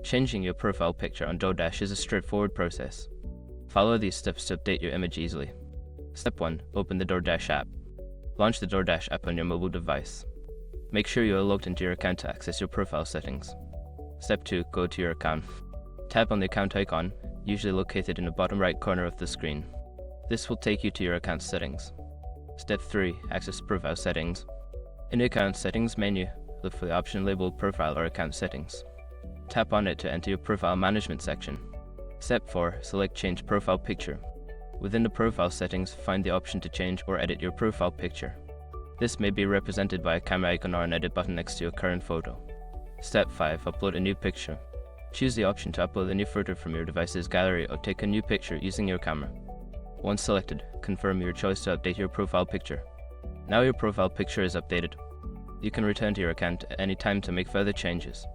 Changing your profile picture on DoorDash is a straightforward process. Follow these steps to update your image easily. Step 1. Open the DoorDash app. Launch the DoorDash app on your mobile device. Make sure you are logged into your account to access your profile settings. Step 2. Go to your account. Tap on the account icon, usually located in the bottom right corner of the screen. This will take you to your account settings. Step 3. Access profile settings. In the account settings menu, look for the option labeled Profile or Account Settings. Tap on it to enter your profile management section. Step 4. Select Change Profile Picture. Within the profile settings, find the option to change or edit your profile picture. This may be represented by a camera icon or an edit button next to your current photo. Step 5. Upload a new picture. Choose the option to upload a new photo from your device's gallery or take a new picture using your camera. Once selected, confirm your choice to update your profile picture. Now your profile picture is updated. You can return to your account at any time to make further changes.